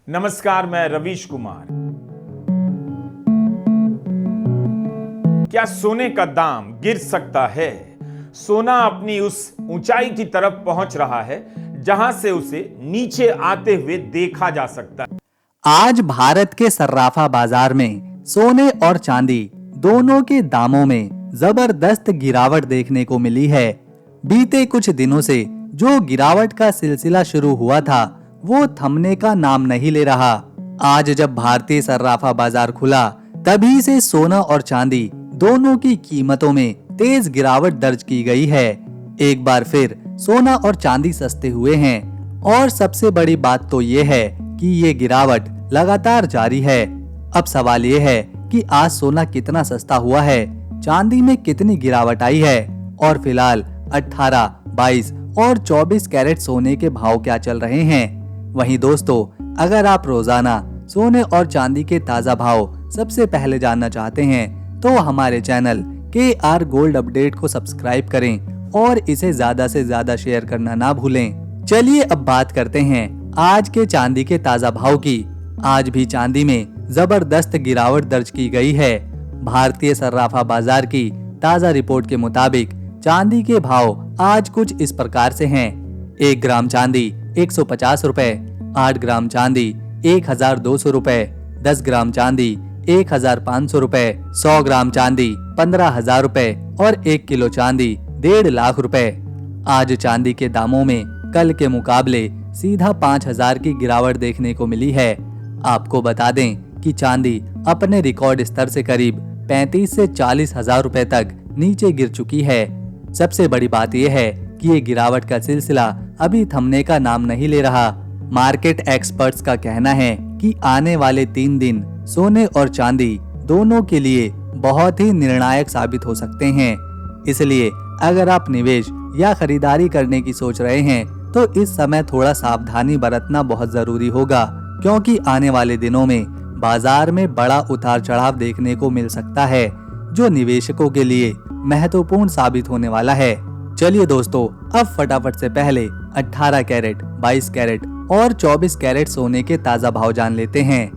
नमस्कार, मैं रवीश कुमार। क्या सोने का दाम गिर सकता है? सोना अपनी उस ऊंचाई की तरफ पहुंच रहा है जहां से उसे नीचे आते हुए देखा जा सकता है। आज भारत के सर्राफा बाजार में सोने और चांदी दोनों के दामों में जबरदस्त गिरावट देखने को मिली है। बीते कुछ दिनों से जो गिरावट का सिलसिला शुरू हुआ था वो थमने का नाम नहीं ले रहा। आज जब भारतीय सर्राफा बाजार खुला तभी से सोना और चांदी दोनों की कीमतों में तेज गिरावट दर्ज की गई है। एक बार फिर सोना और चांदी सस्ते हुए हैं और सबसे बड़ी बात तो ये है कि ये गिरावट लगातार जारी है। अब सवाल ये है कि आज सोना कितना सस्ता हुआ है, चांदी में कितनी गिरावट आई है और फिलहाल 18, 22 और 24 कैरेट सोने के भाव क्या चल रहे हैं। वहीं दोस्तों, अगर आप रोजाना सोने और चांदी के ताजा भाव सबसे पहले जानना चाहते हैं तो हमारे चैनल KR गोल्ड अपडेट को सब्सक्राइब करें और इसे ज्यादा से ज्यादा शेयर करना ना भूलें। चलिए अब बात करते हैं आज के चांदी के ताजा भाव की। आज भी चांदी में जबरदस्त गिरावट दर्ज की गई है। भारतीय सर्राफा बाजार की ताजा रिपोर्ट के मुताबिक चांदी के भाव आज कुछ इस प्रकार से हैं। 1 ग्राम चांदी 150 रुपए, 8 ग्राम चांदी 1200 रुपए, 10 ग्राम चांदी 1500 रुपए, 100 ग्राम चांदी 15,000 रुपए और 1 किलो चांदी 1.5 लाख रुपए। आज चांदी के दामों में कल के मुकाबले सीधा 5,000 की गिरावट देखने को मिली है। आपको बता दें कि चांदी अपने रिकॉर्ड स्तर से करीब 35 से 40,000 रुपए तक नीचे गिर चुकी है। सबसे बड़ी बात यह है कि ये गिरावट का सिलसिला अभी थमने का नाम नहीं ले रहा। मार्केट एक्सपर्ट्स का कहना है कि आने वाले 3 दिन सोने और चांदी दोनों के लिए बहुत ही निर्णायक साबित हो सकते हैं। इसलिए अगर आप निवेश या खरीदारी करने की सोच रहे हैं तो इस समय थोड़ा सावधानी बरतना बहुत जरूरी होगा, क्योंकि आने वाले दिनों में बाजार में बड़ा उतार चढ़ाव देखने को मिल सकता है जो निवेशकों के लिए महत्वपूर्ण साबित होने वाला है। चलिए दोस्तों, अब फटाफट से पहले 18 कैरेट, 22 कैरेट और 24 कैरेट सोने के ताजा भाव जान लेते हैं।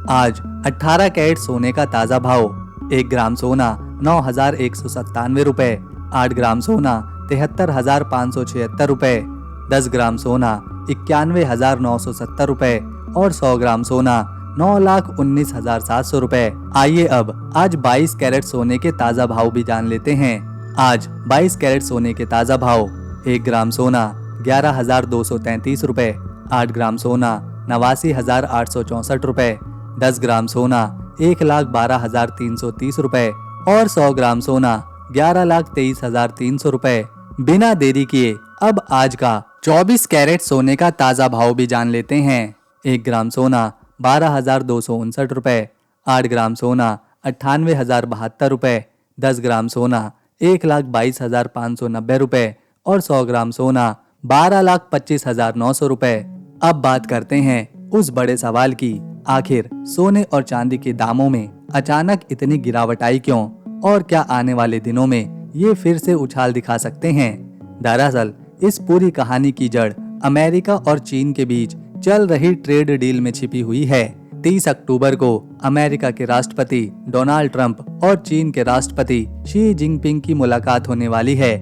आज 18 कैरेट सोने का ताजा भाव 1 ग्राम सोना 9,197 रुपए, 8 ग्राम सोना 73,576 रुपए, 10 ग्राम सोना 91,970 रुपए और 100 ग्राम सोना 9,19,700 रुपए। आइए अब आज 22 कैरेट सोने के ताजा भाव भी जान लेते हैं। आज 22 कैरेट सोने के ताजा भाव 1 ग्राम सोना 11,233 रुपए, 8 ग्राम सोना 89,864 रुपए, 10 ग्राम सोना 1,12,330 रुपए और 100 ग्राम सोना 11,23,300 रुपए। बिना देरी किए अब आज का 24 कैरेट सोने का ताजा भाव भी जान लेते हैं। 1 ग्राम सोना 12,259 रुपए, 8 ग्राम सोना 98,072 रुपए, 10 ग्राम सोना 1,22,590 रुपए और 100 ग्राम सोना 12,25,900 रुपए। अब बात करते हैं उस बड़े सवाल की, आखिर सोने और चांदी के दामों में अचानक इतनी गिरावट आई क्यों और क्या आने वाले दिनों में ये फिर से उछाल दिखा सकते हैं। दरअसल इस पूरी कहानी की जड़ अमेरिका और चीन के बीच चल रही ट्रेड डील में छिपी हुई है। 30 अक्टूबर को अमेरिका के राष्ट्रपति डोनाल्ड ट्रंप और चीन के राष्ट्रपति शी जिनपिंग की मुलाकात होने वाली है।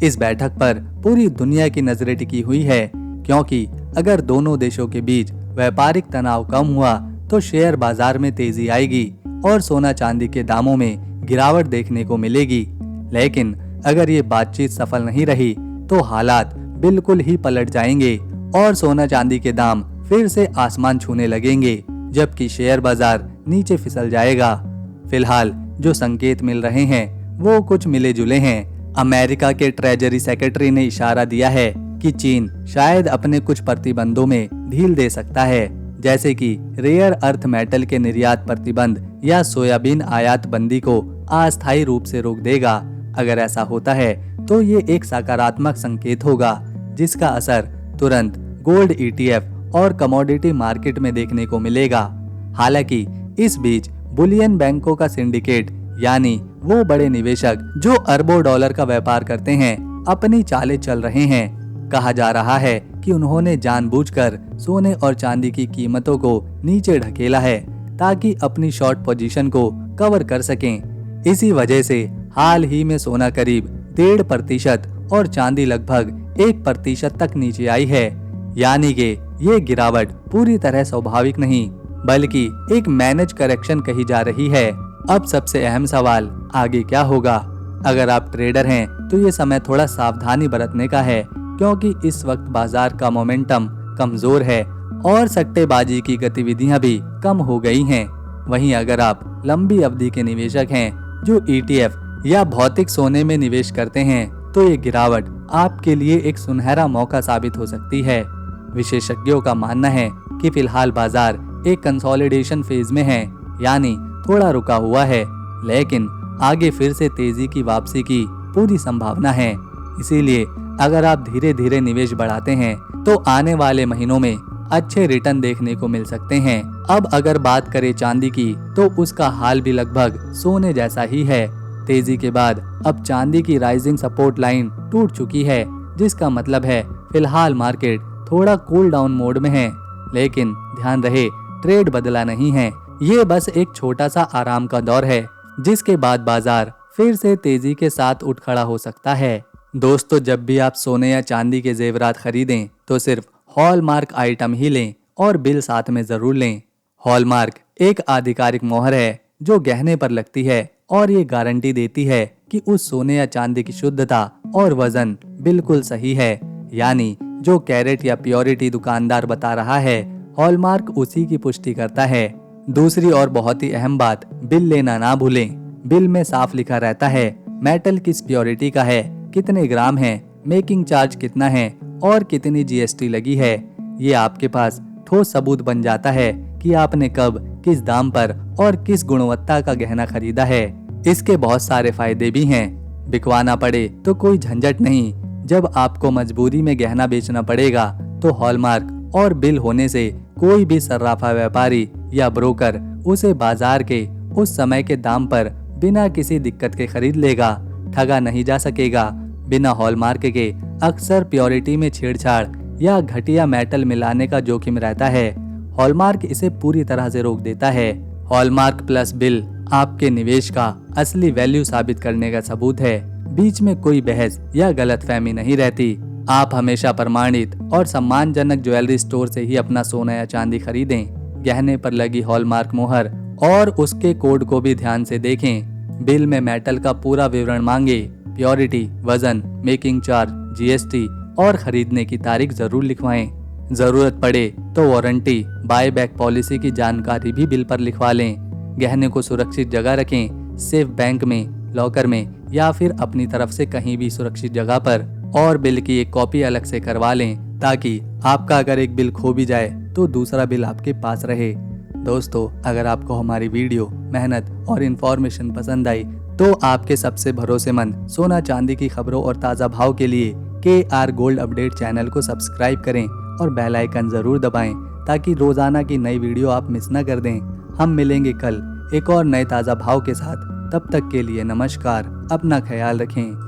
इस बैठक पर पूरी दुनिया की नजरें टिकी हुई है, क्योंकि अगर दोनों देशों के बीच व्यापारिक तनाव कम हुआ तो शेयर बाजार में तेजी आएगी और सोना चांदी के दामों में गिरावट देखने को मिलेगी। लेकिन अगर ये बातचीत सफल नहीं रही तो हालात बिल्कुल ही पलट जाएंगे और सोना चांदी के दाम फिर से आसमान छूने लगेंगे, जबकि शेयर बाजार नीचे फिसल जाएगा। फिलहाल जो संकेत मिल रहे हैं वो कुछ मिले जुले हैं। अमेरिका के ट्रेजरी सेक्रेटरी ने इशारा दिया है कि चीन शायद अपने कुछ प्रतिबंधों में ढील दे सकता है, जैसे कि रेयर अर्थ मेटल के निर्यात प्रतिबंध या सोयाबीन आयात बंदी को अस्थायी रूप से रोक देगा। अगर ऐसा होता है तो ये एक सकारात्मक संकेत होगा, जिसका असर तुरंत गोल्ड ETF और कमोडिटी मार्केट में देखने को मिलेगा। हालांकि इस बीच बुलियन बैंकों का सिंडिकेट, यानी वो बड़े निवेशक जो अरबों डॉलर का व्यापार करते हैं, अपनी चालें चल रहे हैं। कहा जा रहा है कि उन्होंने जानबूझकर सोने और चांदी की कीमतों को नीचे ढकेला है ताकि अपनी शॉर्ट पोजीशन को कवर कर सकें। इसी वजह से हाल ही में सोना करीब 1.5% और चांदी लगभग 1% तक नीचे आई है। यानी कि ये गिरावट पूरी तरह स्वाभाविक नहीं बल्कि एक मैनेज करेक्शन कही जा रही है। अब सबसे अहम सवाल आगे क्या होगा। अगर आप ट्रेडर हैं तो ये समय थोड़ा सावधानी बरतने का है क्योंकि इस वक्त बाजार का मोमेंटम कमजोर है और सट्टेबाजी की गतिविधियां भी कम हो गई हैं। वहीं अगर आप लंबी अवधि के निवेशक हैं जो ETF या भौतिक सोने में निवेश करते हैं तो ये गिरावट आपके लिए एक सुनहरा मौका साबित हो सकती है। विशेषज्ञों का मानना है कि फिलहाल बाजार एक कंसोलिडेशन फेज में है, यानी थोड़ा रुका हुआ है, लेकिन आगे फिर से तेजी की वापसी की पूरी संभावना है। इसीलिए अगर आप धीरे धीरे निवेश बढ़ाते हैं तो आने वाले महीनों में अच्छे रिटर्न देखने को मिल सकते हैं। अब अगर बात करें चांदी की तो उसका हाल भी लगभग सोने जैसा ही है। तेजी के बाद अब चांदी की राइजिंग सपोर्ट लाइन टूट चुकी है, जिसका मतलब है फिलहाल मार्केट थोड़ा कूल डाउन मोड में है। लेकिन ध्यान रहे, ट्रेड बदला नहीं है, ये बस एक छोटा सा आराम का दौर है जिसके बाद बाजार फिर से तेजी के साथ उठ खड़ा हो सकता है। दोस्तों, जब भी आप सोने या चांदी के जेवरात खरीदें तो सिर्फ हॉलमार्क आइटम ही लें और बिल साथ में जरूर लें। हॉलमार्क एक आधिकारिक मोहर है जो गहने पर लगती है और ये गारंटी देती है कि उस सोने या चांदी की शुद्धता और वजन बिल्कुल सही है। यानी जो कैरेट या प्योरिटी दुकानदार बता रहा है, हॉलमार्क उसी की पुष्टि करता है। दूसरी और बहुत ही अहम बात, बिल लेना ना भूलें। बिल में साफ लिखा रहता है मेटल किस प्योरिटी का है, कितने ग्राम है, मेकिंग चार्ज कितना है और कितनी GST लगी है। ये आपके पास ठोस सबूत बन जाता है कि आपने कब, किस दाम पर और किस गुणवत्ता का गहना खरीदा है। इसके बहुत सारे फायदे भी हैं। बिकवाना पड़े तो कोई झंझट नहीं। जब आपको मजबूरी में गहना बेचना पड़ेगा तो हॉलमार्क और बिल होने से कोई भी सर्राफा व्यापारी या ब्रोकर उसे बाजार के उस समय के दाम पर बिना किसी दिक्कत के खरीद लेगा। ठगा नहीं जा सकेगा। बिना हॉलमार्क के अक्सर प्योरिटी में छेड़छाड़ या घटिया मेटल मिलाने का जोखिम रहता है। हॉलमार्क इसे पूरी तरह से रोक देता है। हॉलमार्क प्लस बिल आपके निवेश का असली वैल्यू साबित करने का सबूत है। बीच में कोई बहस या गलतफहमी नहीं रहती। आप हमेशा प्रमाणित और सम्मानजनक ज्वेलरी स्टोर से ही अपना सोना या चांदी खरीदें। गहने पर लगी हॉलमार्क मोहर और उसके कोड को भी ध्यान से देखें। बिल में मेटल का पूरा विवरण मांगे। प्योरिटी, वजन, मेकिंग चार्ज, GST और खरीदने की तारीख जरूर लिखवाएं। जरूरत पड़े तो वारंटी, बाय बैक पॉलिसी की जानकारी भी बिल पर लिखवा लें। गहने को सुरक्षित जगह रखें, सेफ बैंक में, लॉकर में या फिर अपनी तरफ से कहीं भी सुरक्षित जगह पर, और बिल की एक कॉपी अलग से करवा लें ताकि आपका अगर एक बिल खो भी जाए तो दूसरा बिल आपके पास रहे। दोस्तों, अगर आपको हमारी वीडियो, मेहनत और इन्फॉर्मेशन पसंद आई तो आपके सबसे भरोसेमंद सोना चांदी की खबरों और ताज़ा भाव के लिए KR गोल्ड अपडेट चैनल को सब्सक्राइब करें और बेल आइकन जरूर दबाएं ताकि रोजाना की नई वीडियो आप मिस न कर दें। हम मिलेंगे कल एक और नए ताज़ा भाव के साथ। तब तक के लिए नमस्कार। अपना ख्याल रखें।